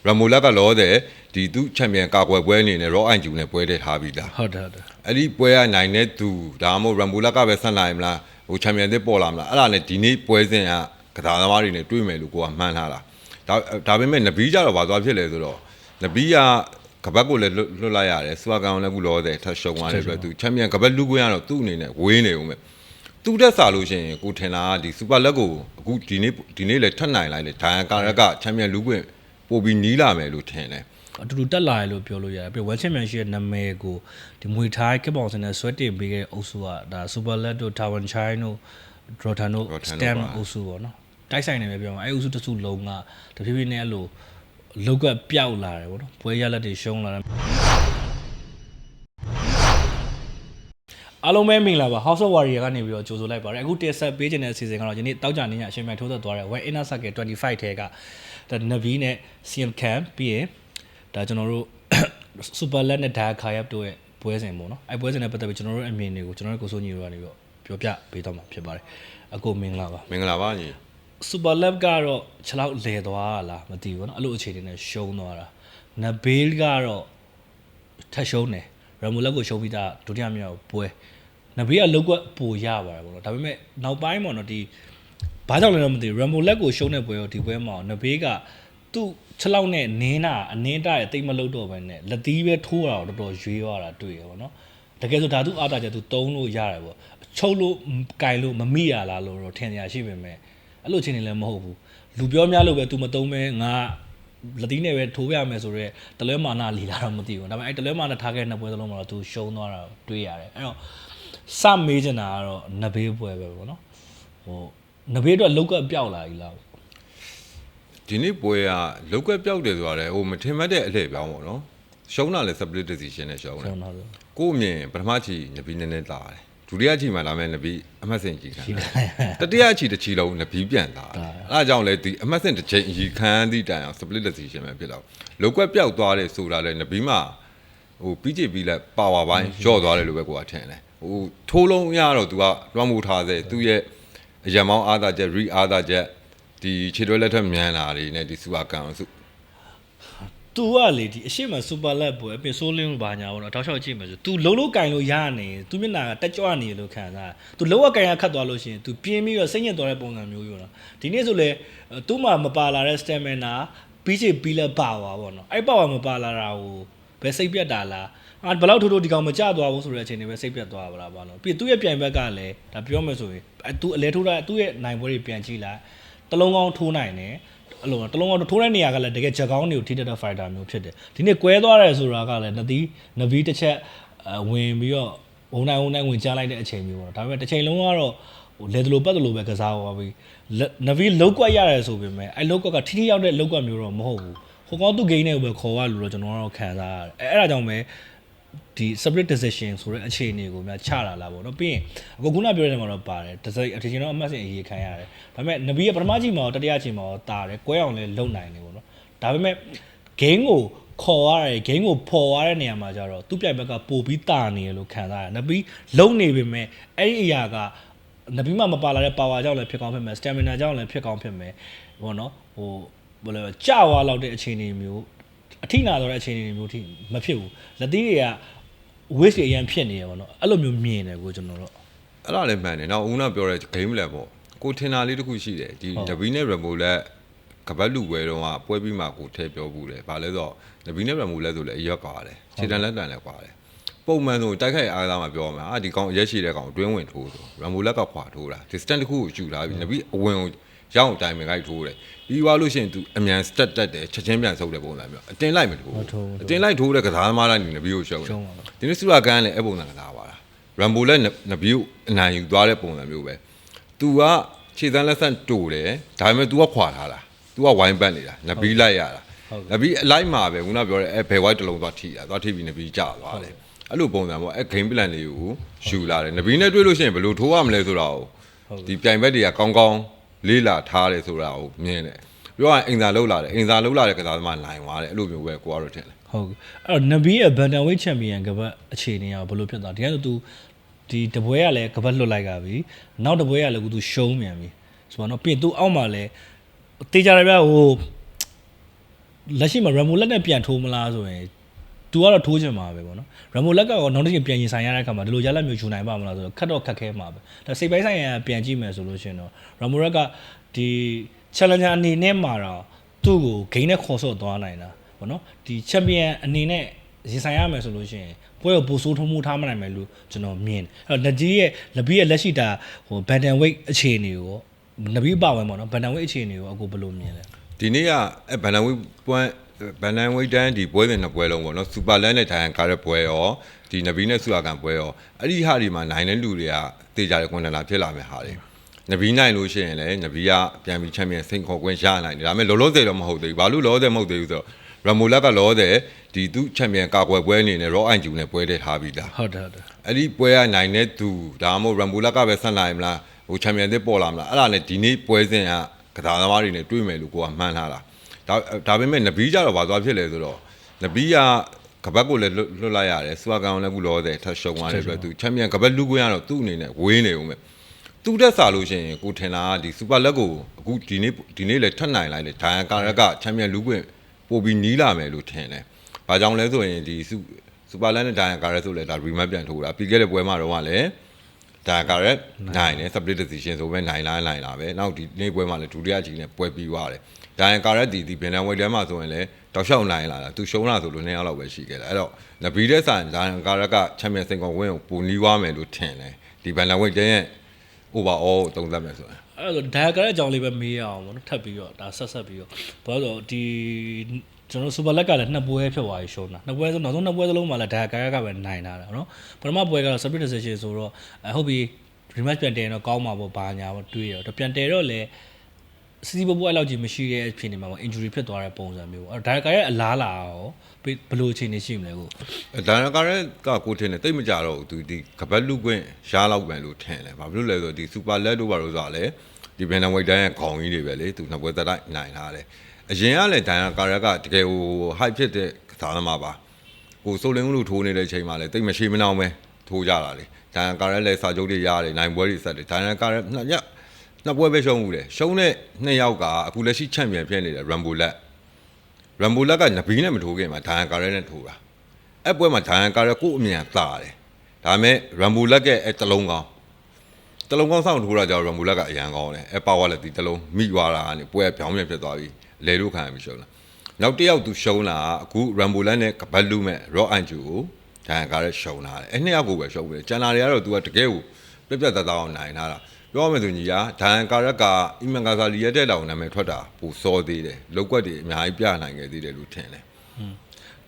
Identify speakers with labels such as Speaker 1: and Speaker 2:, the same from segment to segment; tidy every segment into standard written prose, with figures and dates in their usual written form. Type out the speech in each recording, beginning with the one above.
Speaker 1: Ramula ကလောတဲ့ဒီသူချန်ပီယံကာကွယ်ပွဲအနေနဲ့ Raw IQ နဲ့ပွဲတဲ့ထားပြီးသားဟ
Speaker 2: ုတ်တယ်
Speaker 1: အဲ့ဒီပွဲကနိုင်တဲ့သူဒါမှမဟုတ် Ramula ကပဲဆက်နိုင်မလားဟိုချန်ပီယံသစ်ပေါ်လာမလားအဲ့ဒါနဲ့ဒီနေ့ပွဲစဉ်ကကစားသမားတွေနဲ့တွေ့မယ်လို့ကိုကမှန်းထားတာဒါပေမဲ့နဘီကြတော့ဘာသွားဖြစ်လဲဆိုတော့နဘီကကပတ်ကိုလည်းလွတ်လိုက်ရတယ်စူပါကောင်လည်းခုလောတဲ့ထပ်ရှုံသွားတဲ့အတွက်သူချန်ပီယံကပတ်လူကွင်းကတော့သူ့အနေနဲ့ဝေးနေဦးမယ်သူတက်စားလို့ရှိရင်ကိုထင်တာဒီစူပါလက်ကိုအခုဒီနေ့လည်းထပ်နိုင်လိုက်လေဒိုင်ယာကာရက်ကချန်ပီယံလူကွင်းပို့ပြီးနီးလာမယ်လို့ထင်တယ်အ
Speaker 2: တူတူတက်လာရလို့ပြောလို့ရတယ်ပြီးဝက်ချန်ပီယံရှစ်ရဲ့နာမည်ကိုဒီမွေထိုင်းကပောင်စင်နဲ့ဆွဲတင်ပေးခဲ့တဲ့အုပ်စုကဒါစူပါလက်တို့တာဝန်ချိုင်းတို့ဒရိုထန်တို့စတမ်အုပ်စုပေါ့နော်တိုက်ဆိုင်နေပဲပြောမှာအဲ့အုပ်စုတစ်စုလုံးကတဖြည်းဖြည်းနဲ့အဲ့လိုလောက်ကပျောက်လာတယ်ပေါ့နော်ပွဲရလက်တွေရှုံးလာတယ်အားလုံးပဲမင်္ဂလာပါ House of Warrior ကနေပြီးတော့ကြိုဆိုလိုက်ပါတယ်အခုတင်ဆက်ပေးခြင်းတဲ့အစီအစဉ်ကတော့ယနေ့တောက်ကြနေညအချိန်မှထိုးသက်သွားတဲ့ One Inner Circle 25ထဲကဒါနဗီနဲ့ CM Camp ပြီးရင်ဒါကျွန်တော်တို့ Super Let နဲ့ Dark Khayab တို့ရဲ့ပွဲစဉ်ပေါ့နော်အဲ့ပွဲစဉ်နဲ့ပတ်သက်ပြီးကျွန်တော်တို့အမြင်တွေကိုကျွန်တော်တို့ကိုစိုးညီတို့ကနေပြီးတော့ပြောပြပေးတော့မှာဖြစ်ပါတယ်အခုမင်္ဂလာပါမ
Speaker 1: င်္ဂလာပါညီ
Speaker 2: Super Lab ကတော့ခြေလောက်လဲသွားလားမသိဘူးเนาะအဲ့လိုအခြေအနေနဲ့ရှုံးသွားတာနဘေးကတော့ထက်ရှုံးတယ်ရမူလက်ကိုရှုံးပြီးသားဒုတိယမြောက်ပွဲနဘေးကလောက်ကပိုရပါတယ်ပေါ့နော်ဒါပေမဲ့နောက်ပိုင်းပေါ့နော်ဒီဘာကြောင့်လဲတော့မသိဘူးရမူလက်ကိုရှုံးတဲ့ပွဲရောဒီပွဲမှာနဘေးကသူ့ခြေလောက်နဲ့နင်းတာအနင်းတာရဲ့တိတ်မလုံးတော့ပဲနဲ့လက်သီးပဲထိုးတာတော့တော်တော်ရွေးသွားတာတွေ့ရပါတော့တကယ်ဆိုဓာတုအားတာကျသူတုံးလို့ရတယ်ပေါ့ချုပ်လို့ကင်လို့မမိရလားလို့တော့ထင်ရရှိပေမဲ့အဲ့လိုချင်းနေလည်းမဟုတ်ဘူးလူပြောများလို့ပဲ तू မတုံးပဲငါလက်သီးနဲ့ပဲထိုးရမယ်ဆိုတော့တလွဲမာနာလီလာတော့မသိဘူးဒါပေမဲ့အဲ့တလွဲမာနာထားခဲ့တဲ့နှစ်ပွဲစလုံးမှာတော့ तू ရှုံးသွားတာတွေ့ရတယ်အဲ့တော့စမေးချင်တာကတော့နဘေးပွဲပဲပေါ့နော်ဟိုနဘေးတော့လောက်ကပျောက်လာပြီလားဒ
Speaker 1: ီနေ့ပွဲကလောက်ကပျောက်တယ်ဆိုတာလေဟိုမထင်မှတ်တဲ့အလှည့်ပြောင်းပေါ့နော်ရှုံးတာလဲ split decision နဲ့ရှုံးတယ်ကို့အမြင်ပထမချီနဘီနည်းနည်းလာတယ်ဒုတိယချီမှလာမယ်နဘီအမှတ်စင်ကြီးခံတတိယချီတစ်ချီလုံးနဘီပြန်လာအဲ့ဒါကြောင့်လေဒီအမှတ်စင်တစ်ချိန်အကြီးခံသည့်တိုင်အောင် split decision ပဲဖြစ်တော့လောက်ကပျောက်သွားတယ်ဆိုတာလေနဘီမှာဟို PJB လက်ပါဝါပိုင်းကြော့သွားတယ်လို့ပဲကိုကထင်တယ်ဟိုထိုးလုံးရတော့ तू ကလွှမ်းမိုးထားစေသူ့ရဲ့အရံမောင်းအားသာချက် re အားသာချက်ဒီခြေတွဲလက်ထက်မြန်လာတွေနဲ့ဒီစူပါကန်စု
Speaker 2: तू ကလေဒီအရှိမစူပါလက်ပွဲအပင်ဆိုးလင်းလို့ဘာညာပေါ့နော်တောက်လျှောက်ကြည့်မယ်ဆို तू လုံးကင်လို့ရနေ तू မျက်နှာကတက်ကြွနေလို့ခံစား तू လုံးဝကင်ရခတ်သွားလို့ရှိရင် तू ပြင်းပြီးတော့စိတ်ညစ်သွားတဲ့ပုံစံမျိုးရောဒီနေ့ဆိုလေ तू မှမပါလာတဲ့ stamina ပြီးချေပြီးလက်ပါသွားပေါ့နော်အဲ့ပါဝါမပါလာတာကိုဘယ်စိတ်ပြတ်တာလားဘယ်လောက်ထိုးဒီကောင်မကြသွားဘူးဆိုတဲ့အချိန်တွေပဲစိတ်ပြတ်သွားပါလားဘာလို့ပြီးသူ့ရဲ့ပြိုင်ဘက်ကလည်းဒါပြောမယ်ဆိုရင် तू အလဲထိုးတာသူ့ရဲ့နိုင်ပွဲတွေပြန်ကြည့်လိုက်တလုံးကောင်းထိုးနိုင်တယ်အဲ့လိုတလုံးကောင်းထိုးတဲ့နေရာကလည်းတကယ်ချက်ကောင်းတွေကိုထိတဲ့ fighter မျိုးဖြစ်တယ်ဒီနေ့ကွဲသွားတယ်ဆိုတာကလည်းနဗီတစ်ချက်ဝင်ပြီးတော့ဝုံနိုင်ဝင်ချလိုက်တဲ့အချိန်မျိုးပေါ့ဒါပေမဲ့တစ်ချိန်လုံးကတော့ဟိုလေတလို့ပတ်တလို့ပဲကစားသွားပြီးနဗီလောက်ကွက်ရတယ်ဆိုပေမဲ့အဲ့လောက်ကွက်ကထိထိရောက်တဲ့လောက်ကွက်မျိုးတော့မဟုတ်ဘူးဟိုကောသူ့ဂိမ်းနဲ့ပဲခေါ်ရလို့တော့ကျွန်တော်ကတော့ခံစားရတယ်အဲ့ဒါကြောင့်ပဲဒီ split decision ဆိုတဲ့အခြေအနေကိုများချတာလားပေါ့နော်ပြီးရင်အခုခုနပြောတဲ့နေရာမှာတော့ပါတယ်တစိအထင်ကျွန်တော်အမှတ်စဉ်အရေးခံရတယ်ဒါပေမဲ့နဗီကပထမချိန်မှာတတိယချိန်မှာတာတယ်ကွဲအောင်လည်းလုံနိုင်တယ်ပေါ့နော်ဒါပေမဲ့ game ကိုခေါ်ရတယ် game ကိုဖော်ရတဲ့နေရာမှာကျတော့သူ့ပြိုင်ဘက်ကပို့ပြီးတာနေရလို့ခံစားရတယ်နဗီလုံနေပေမဲ့အဲ့ဒီအရာကနဗီမှမပါလာတဲ့ power ကြောင့်လည်းဖြစ်ကောင်းဖြစ်မယ် stamina ကြောင့်လည်းဖြစ်ကောင်းဖြစ်မယ်ပေါ့နော်ဟိုဘယ်လိုကြာဝါလောက်တဲ့အခြေအနေမျိုးအထိနာတော့တဲ့အခြေအနေမျိုးထိမဖြစ်ဘူးလက်သီးတွေက waste အရင်ဖြစ်နေရပါတော့အဲ့လိုမျိုးမြင်တယ်ကိုကျွန်တော်တို့အ
Speaker 1: ဲ့ဒါလည်းမှန်တယ်နောက်ဦးနာပြောတဲ့ game လည်းပေါ့ကိုထင်တာလေးတစ်ခုရှိတယ်ဒီနဘီနဲ့ရမိုလက်ကပတ်လူပွဲတော့ကပွဲပြီးမှကိုထဲပြောဘူးတယ်ဗာလဲဆိုတော့နဘီနဲ့ရမိုလက်ဆိုလည်းအရက်ပါတယ်ခြေတန်းလက်တန်လည်းပါတယ်ပုံမှန်ဆိုတိုက်ခိုက်အားသားမှာပြောမှာဒီကောင်ရက်ရှိတဲ့ကောင်တွင်းဝင်ထိုးဆိုရမိုလက်ကခွာထိုးတာဒီ stand တစ်ခုကိုယူထားပြီးနဘီအဝင်ကိုရောက်တိုင်မခိုက်ထိုးတယ်ပြီးသွားလို့ရှိရင် तू အမြန် stat တက်တယ်ချက်ချင်းပြန်ဆုပ်တဲ့ပုံစံမျိုးအတင်းလိုက်မထိုးအတင်းလိုက်ထိုးတဲ့ကစားသမားတိုင်းနဘီကိုရှုံးတယ်ဒီနေ့စူရာကန်လည်းအဲ့ပုံစံကစားပါလားရမ်ဘိုလက်နဘီကိုအနိုင်ယူသွားတဲ့ပုံစံမျိုးပဲ तू ကခြေစမ်းလက်ဆန့်တူတယ်ဒါပေမဲ့ तू ကခွာထားတာ तू ကဝိုင်းပတ်နေတာနဘီလိုက်ရတာနဘီအလိုက်မှာပဲခုနပြောတဲ့အဲ့ဘယ်ဝိုက်တလုံးသွားထိတာသွားထိပြီးနဘီကျသွားတယ်အဲ့လိုပုံစံပေါ့အဲ့ game plan လေးကိုယူလာတယ်နဘီနဲ့တွေ့လို့ရှိရင်ဘယ်လိုထိုးရမလဲဆိုတာကိုဒီပြိုင်ဘက်တွေကကောင်းကောင်းလေးလာထားတယ်ဆိုတာကိုမြင်တယ်ပြောရရင်အင်္ဂါလှုပ်လာတဲ့ကစားသမားနိုင်သွားတယ်အဲ့လိုမျိုးပဲကိုကတော့ထင်တယ်ဟ
Speaker 2: ုတ်အဲ့တော့နဘီရဲ့ bantamweight champion ကပတ်အခြေအနေကဘယ်လိုဖြစ်သွားဒီကနေ့ तू ဒီတပွဲကလည်းကပတ်လွတ်လိုက်ကြပြီနောက်တပွဲကလည်းကို तू ရှုံးမြန်ပြီဆိုတော့ပြီး तू အောက်မှာလည်းတေးကြရပြဟို လက်ရှိမှာ Rambo လက်နဲ့ပြန်ထိုးမလားဆိုရင် तू ကတော့ထိုးချင်မှာပဲပေါ့နော် Rambo လက်ကရောနောက်တစ်ချိန်ပြန်ရင်ဆိုင်ရတဲ့အခါမှာဒီလိုရလက်မျိုးယူနိုင်ပါမလားဆိုတော့ခက်တော့ခက်ခဲမှာပဲဒါစိတ်ပိုင်းဆိုင်ရာပြန်ကြည့်မယ်ဆိုလို့ရှိရင်တော့ Rambo လက်ကဒီ challenger အနေနဲ့မှာတော့သူ့ကို gain နဲ့ခေါ်ဆော့သွားနိုင်တာပေါ့နော်ဒီ champion အနေနဲ့ရင်ဆိုင်ရမယ်ဆိုလို့ရှိရင်ပွဲကိုပိုဆိုးထုံးမှုထားမနိုင်မယ်လို့ကျွန်တော်မြင်အဲ့တော့လက်ကြီးရဲ့လက်ပြီးရဲ့လက်ရှိတာဟို bantam weight အခြေအနေကိုနပြီးပါဝင်ပေါ့နော် bantam weight အခြေအနေကိုအခုဘယ်လိုမြင်လဲဒ
Speaker 1: ီနေ့ကအဲ့ bantam weight ပွဲဘန်နန်ဝိတ်တန်းဒီပွဲစဉ်နှစ်ပွဲလုံးပေါ့နော်စူပါလန်နဲ့ထိုင်ရန်ကားတဲ့ပွဲရောဒီနဘီနဲ့ဆူအာကန်ပွဲရောအဲ့ဒီဟာဒီမှာနိုင်တဲ့လူတွေကတေးကြတဲ့ကွန်တန်လာဖြစ်လာမယ်ဟာတွေနဘီနိုင်လို့ရှိရင်လည်းနဘီကပြန်ပြီးချန်ပီယံစိန်ခေါ်ခွင့်ရနိုင်တယ်ဒါပေမဲ့လောလောဆယ်တော့မဟုတ်သေးဘူးဘာလို့လောလောဆယ်မဟုတ်သေးဘူးဆိုတော့ရမိုလက်ကလောဆယ်ဒီသူချန်ပီယံကာကွယ်ပွဲအနေနဲ့ရောအိုင်ဂျူနဲ့ပွဲတဲ့ထားပြီးသားဟ
Speaker 2: ုတ်တယ်
Speaker 1: အဲ့ဒီပွဲကနိုင်တဲ့သူဒါမှမဟုတ်ရမိုလက်ကပဲဆက်နိုင်မလားဟိုချန်ပီယံသစ်ပေါ်လာမလားအဲ့ဒါနဲ့ဒီနေ့ပွဲစဉ်ကကစားသမားတွေနဲ့တွေ့မယ်လို့ကိုကမှန်းထားတာဒါပေမဲ့နဘီကြတော့ဘာသွားဖြစ်လဲဆိုတော့နဘီကကပတ်ကိုလည်းလွတ်လိုက်ရတယ်စူအာကန်လည်းခုလောတယ်ထပ်ရှုံသွားတယ်ဆိုတော့သူချန်ပီယံကပတ်လူကွင်းကတော့သူ့အနေနဲ့ဝေးနေဦးမယ်သူတက်စားလို့ရှိရင်ကိုထင်တာဒီစူပါလက်ကိုအခုဒီနေ့လည်းထပ်နိုင်လိုက်တယ်ဒိုင်ယန်ကာရက်ကချန်ပီယံလူကွင်းပို့ပြီးနီးလာမယ်လို့ထင်တယ်။ဘာကြောင့်လဲဆိုရင်ဒီစူပါလက်နဲ့ဒိုင်ယန်ကာရက်ဆိုလည်းဒါ rematch ပြန်ထိုးတာပြီးခဲ့တဲ့ပွဲမှာတော့ကလည်းဒိုင်ယန်ကာရက်နိုင်တယ် split decision ဆိုပဲနိုင်လာပဲနောက်ဒီနေ့ပွဲမှာလည်းဒုတိယကြီးနဲ့ပွဲပြီးသွားတယ်။ဒိုင်ယန်ကာရက်ဒီဘင်နန်ဝိတ်ထဲမှာဆိုရင်လည်းတောက်လျှောက်နိုင်လာတာသူရှုံးလာဆိုလို့2ယောက်လောက်ပဲရှိခဲ့တယ်။အဲ့တော့နဘီတဲ့ဆိုင်ဒိုင်ယန်ကာရက်ကချန်ပီယံစင်ကောဝင်းကိုပိုနီးသွားမယ်လို့ထင်တယ်။ဒီဘင်နန်ဝိတ်တဲ့ overall သုံးသပ်မယ်ဆိုရင်
Speaker 2: အဲ့တော့ဒိုင်ယန်ကာရက်အကြောင်းလေးပဲမေးရအောင်ပေါ့နော်ထပ်ပြီးတော့ဒါဆက်ပြီးတော့ဘာလို့ဆိုဒီကျွန်တော်စူပါလက်ကလည်း2ပွဲဖြစ်သွားပြီရှုံးတာ2ပွဲဆိုနောက်ဆုံး2ပွဲစလုံးမှာလည်းဒိုင်ယာကာရကပဲနိုင်လာတာเนาะပထမပွဲကတော့ split decision ဆိုတော့ဟုတ်ပြီ rematch ပြန်တယ်တော့ကောင်းမှာပေါ့ဘာညာပေါ့တွေးတော့ပြန်တယ်တော့လည်းစီးပွဲအဲ့လောက်ကြီးမရှိတဲ့အဖြစ်နေမှာပေါ့ injury ဖြစ်သွားတဲ့ပုံစံမျိုးပေါ့အဲ့ဒိုင်ယာကာရအလားလာရောဘယ်လိုအခြေအနေရှိမလဲကိုဒ
Speaker 1: ိုင်ယာကာရကကိုထင်တယ်တိတ်မကြတော့သူဒီကပတ်လူကွင်းရှားလောက်ပဲလို့ထင်တယ်ဘာဖြစ်လို့လဲဆိုတော့ဒီ super let တို့ဘာလို့ဆိုတာလဲဒီဘန်နန်ဝိတ်တန်းရဲ့ခေါင်းကြီးတွေပဲလေသူ2ပွဲသက်တိုက်နိုင်ထားတယ်အရင်ကလည်းဒိုင်ယာကာရက်ကတကယ်ဟို hype ဖြစ်တဲ့ကစားသမားပါဟိုဆိုလင်းဦးလို့ထိုးနေတဲ့အချိန်မှာလည်းတိတ်မရှိမနှောင်းပဲထိုးကြတာလေဒိုင်ယာကာရက်လည်းစာချုပ်တွေရတယ်နိုင်ပွဲတွေဆက်တယ်ဒိုင်ယာကာရက်နှစ်ပွဲပဲရှုံးမှုတယ်ရှုံးတဲ့2ယောက်ကအခုလက်ရှိချန်ပီယံဖြစ်နေတဲ့ရမ်ဘိုလက်ကနဘီနဲ့မထိုးခင်မှာဒိုင်ယာကာရက်နဲ့ထိုးတာအဲ့ပွဲမှာဒိုင်ယာကာရက်ကိုအမြန်သာတယ်ဒါပေမဲ့ရမ်ဘိုလက်ကအဲ့တလုံးကောင်းစောင့်ထိုးတာကြောင့်ရမ်ဘိုလက်ကအရန်ကောင်းတယ်အဲ့ပါဝါလက်ဒီတလုံးမိသွားတာကနေပွဲပြောင်းပြန်ဖြစ်သွားပြီလဲလို့ခံရပြီရှုံးလာနောက်တစ်ယောက်သူရှုံးလာအခု Rambo လက်နဲ့ကပတ်လူမဲ့ Raw Anju ကိုဒိုင်ကားရဲရှုံးလာတယ်အဲ့နှစ်ယောက်ကိုပဲရှုံးတယ်ကျန်တာတွေကတော့ तू ကတကယ်ကိုပြက်သားအောင်နိုင်ထားတာပြောရမယ်ဆိုညီကဒိုင်ကားရက်ကအီမန်ကာဆာလီရဲ့တဲ့တောင်နာမည်ထွက်တာပိုစောသေးတယ်လောက်ကွက်တွေအများကြီးပြနိုင်ခဲ့သေးတယ်လို့ထင်တယ်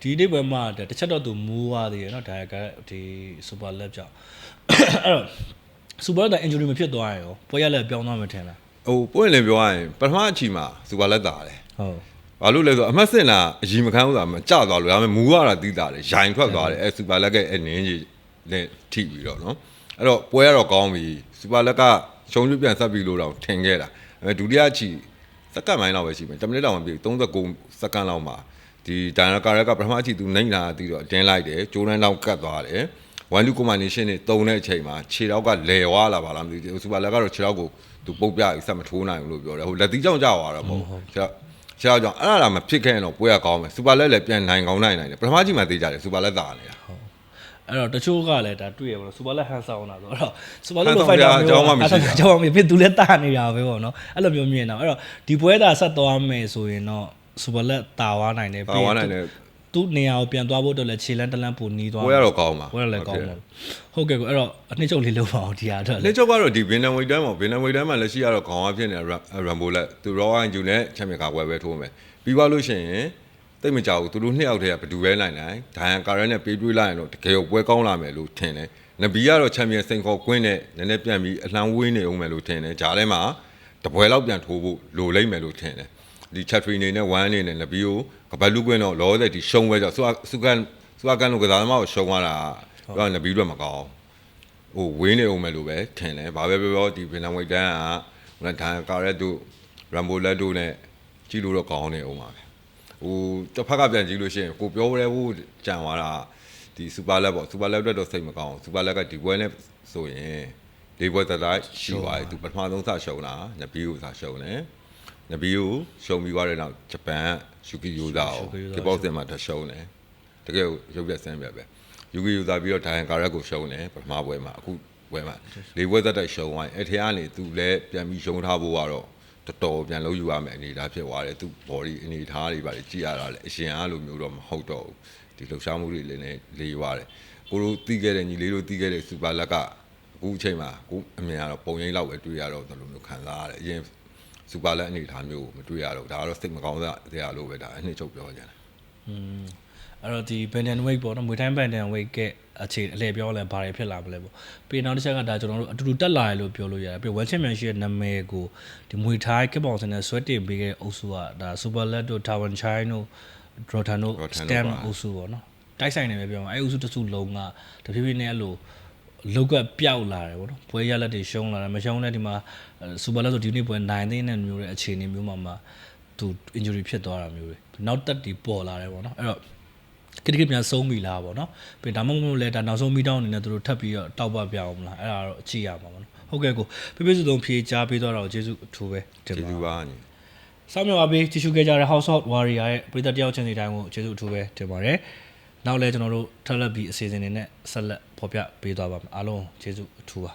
Speaker 2: ဒီနေ့ပွဲမှာတစ်ချက်တော့သူမူးသွားသေးတယ်เนาะဒိုင်ကားဒီ Super Lab ကြောင့်အဲ့တော့ Super Lab injury မဖြစ်သွားရင်ရောပွဲရလက်ပြောင်းသွားမှထင်လားဟ
Speaker 1: ိုပွင့်လင်းပြောရရင်ပထမအချီမှာ Super Lab တာတယ်ဟ
Speaker 2: ုတ်ဘ
Speaker 1: ာလို့လဲဆိုတော့အမှတ်စင်တာအကြီးမခံဘူးဆိုတာမကြသွားလို့ဒါပေမဲ့မူရတာတီးတာလေရိုင်ထွက်သွားတယ်အဲစူပါလက်ကအဲနင်းကြီးနဲ့ထိပြီးတော့နော်အဲ့တော့ပွဲရတော့ကောင်းပြီစူပါလက်ကရှုံးပြပြန်ဆက်ပြီးလို့တော့ထင်ခဲ့တာအဲဒုတိယချီစက္ကန့်ပိုင်းလောက်ပဲရှိမယ်10မိနစ်လောက်မှပြည့်39စက္ကန့်လောက်မှာဒီဒိုင်နာကာရက်ကပထမအချီသူနိုင်လာပြီးတော့တင်းလိုက်တယ်ဂျိုးနန်လောက်ကတ်သွားတယ်1 2 combination နဲ့တုံတဲ့အချိန်မှာခြေထောက်ကလဲဝါလာပါလားမသိဘူးစူပါလက်ကတော့ခြေထောက်ကိုသူပုတ်ပြပြီးဆက်မထိုးနိုင်ဘူးလို့ပြောတယ်ဟိုလက်သီးကြောင့်ကြာသွားတာမဟုတ်ဆရာကြောင့်အဲ့ဒါမဖြစ်ခဲ့ရင်တော့ပွဲရကောင်းမယ်စူပါလက်လည်းပြန်နိုင်ကောင်းနိုင်တယ်ပထမကြီးမှသေးကြတယ်စူပါလက်သာနေတာဟ
Speaker 2: ုတ်အဲ့တော့တချို့ကလည်းဒါတွေ့ရပါတော့စူပါလက်ဟန်ဆောင်တာဆိုတော့စူပါလက်လိုဖိုက်တာမျိုးအကြောင်းမှဖြစ်သူလည်းတာနေတာပဲပေါ့နော်အဲ့လိုမျိုးမြင်တာအဲ့တော့ဒီပွဲသာဆက်သွားမယ်ဆိုရင်တော့စူပါလက်တာဝါနိုင်တယ်
Speaker 1: ပြီး
Speaker 2: သူ့နေရာကိုပြန်သွားဖို့တော့လည်းခြေလန်းတလန်းပိုနီးသွား
Speaker 1: ပွဲရတော့ကောင်းပါ
Speaker 2: ပွဲရလည်းကောင်းပါဟုတ်ကဲ့အဲ့တော့အနှစ်ချုပ်လေးလုပ်ပါအောင်ဒီဟာတော့
Speaker 1: အနှစ်ချုပ်ကတော့ဒီဘင်နန်ဝိတ်တန်းမှာလက်ရှိကတော့ခေါင်းအဖြစ်နေရမ်ဘိုလက်သူရောအိုင်ဂျူနဲ့ချန်ပီယံကာပွဲပဲထိုးမယ်ပြီးသွားလို့ရှိရင်တိတ်မကြောက်ဘူးသူတို့2ယောက်တည်းကဘယ်သူပဲနိုင်ဒိုင်ယန်ကာရက်နဲ့ပေးတွေးလိုက်ရင်တော့တကယ်ကိုပွဲကောင်းလာမယ်လို့ထင်တယ်နဘီကတော့ချန်ပီယံစိန်ခေါ်ကွင်းနဲ့နည်းနည်းပြန်ပြီးအလှမ်းဝေးနေအောင်မယ်လို့ထင်တယ်ဂျားထဲမှာတပွဲလောက်ပြန်ထိုးဖို့လိုလိမ့်မယ်လို့ထင်တယ်ဒီချက်ထရီနေနဲ့1အနေနဲ့နဘီကိုကပတ်လူကွင်းတော့လောတဲ့ဒီရှုံးပဲကြောင့်စူကန်လို့ကစားသမားကိုရှုံးသွားတာတော့နဘီတို့မကောင်းဟိုဝေးနေအောင်မယ်လို့ပဲထင်တယ်ဘာပဲပြောဒီဗီနန်ဝိတ်တန်းကဟိုဒိုင်ယန်ကာရက်တို့ရမ်ဘိုလက်တို့နဲ့ကြည့်လို့တော့ကောင်းနေအောင်ပါပဲဟိုတစ်ဖက်ကပြန်ကြည့်လို့ရှိရင်ကိုပြောရဲဖို့ကြံသွားတာဒီစူပါလက်ပေါ့စူပါလက်အတွက်တော့စိတ်မကောင်းစူပါလက်ကဒီပွဲနဲ့ဆိုရင်၄ပွဲသက်သက်ရှိသွားတယ်သူပထမဆုံးစရှုံးတာနဘီကိုစရှုံးတယ် နဘီကိုရှုံပြီးသွားတဲ့နောက်ဂျပန်ယူကီယိုဇာကိုဒီဘော့စင်မှာတရှုံးတယ်တကယ်ရုပ်ပြဆန်းပြပဲယူကီယိုဇာပြီးတော့ဒိုင်ကာရက်ကိုရှုံးတယ်ပထမပွဲမှာအခုပွဲမှာ၄ပွဲသက်တိုက်ရှုံးသွားရင်အဲ့ထက်ကနေသူလည်းပြန်ပြီးရှုံးထားဖို့ကတော့တော်တော်ပြန်လုံးယူရမယ်အနေထားဖြစ်သွားတယ်သူ body အနေထားတွေပါလေကြည့်ရတာလေအရင်အားလိုမျိုးတော့မဟုတ်တော့ဘူးဒီလှုပ်ရှားမှုတွေလည်းလေးရွာတယ်ကိုတို့တီးခဲ့တဲ့ညီလေးတို့တီးခဲ့တဲ့စူပါလက်ကအခုအချိန်မှာကိုအမြင်ကတော့ပုံရိပ်လောက်ပဲတွေ့ရတော့တယ်လို့မျိုးခံစားရတယ်အရင်စူပါလက်အနေထားမျိုးမတွေ့ရတော့ဒါကတော့စိတ်မကောင်းစရာလို့ပဲဒါအနှစ်ချုပ်ပြောကြတယ်
Speaker 2: အဲ့တော့ဒီ Bandan Weight ပေါ့နော်မွေတိုင်း Bandan Weight ကအခြေအလှည့်ပြောလဲဘာတွေဖြစ်လာမလဲပေါ့ပြီးနောက်တစ်ချက်ကဒါကျွန်တော်တို့အတူတူတက်လာရလို့ပြောလို့ရတယ်ပြီး World Championship ရဲ့နာမည်ကိုဒီမွေထိုင်းကစ်ဘောင်စင်နဲ့ဆွဲတင်ပေးခဲ့တဲ့အုပ်စုကဒါ Super Let တို့ Tawan Chai တို့ Rotan တို့ Stem အုပ်စုပေါ့နော်တိုက်ဆိုင်နေပဲပြောမှာအဲ့အုပ်စုတစ်စုလုံးကတဖြည်းဖြည်းနဲ့အဲ့လိုလောက်ကပျောက်လာတယ်ပေါ့နော်ပွဲရလက်တွေရှုံးလာတယ်မရှုံးတဲ့ဒီမှာ Super Let ဆိုဒီနေ့ပွဲ9သိန်းနဲ့မျိုးတဲ့အခြေအနေမျိုးမှာသူ injury ဖြစ်သွားတာမျိုးတွေနောက်တက်တီပေါ်လာတယ်ပေါ့နော်အဲ့တော့ကိတကိပြန်ဆုံးပြီလားပေါ့နော်ပြီးဒါမှမဟုတ်လဲဒါနောက်ဆုံးမီတောင်းအနေနဲ့သူတို့ထပ်ပြီးတော့တောက်ပပြအောင်မလားအဲ့ဒါတော့ကြည့်ရမှာပေါ့နော်ဟုတ်ကဲ့ကိုပြပြစုံစုံဖြေချပေးသွားတော့ကျေးဇူးအထူးပဲ
Speaker 1: တင်ပါကျေးဇူးပါညီ
Speaker 2: စောင့်မျှော်အားပေးကြည့်ရှုခဲ့ကြတဲ့ House of Warrior ရဲ့ပရိသတ်တယောက်ချင်းစီတိုင်းကိုကျေးဇူးအထူးပဲတင်ပါတယ်နောက်လဲကျွန်တော်တို့ထပ်လက်ပြီးအစီအစဉ်တွေနဲ့ဆက်လက်ဖော်ပြပေးသွားပါမယ်အားလုံးကျေးဇူးအထူးပါ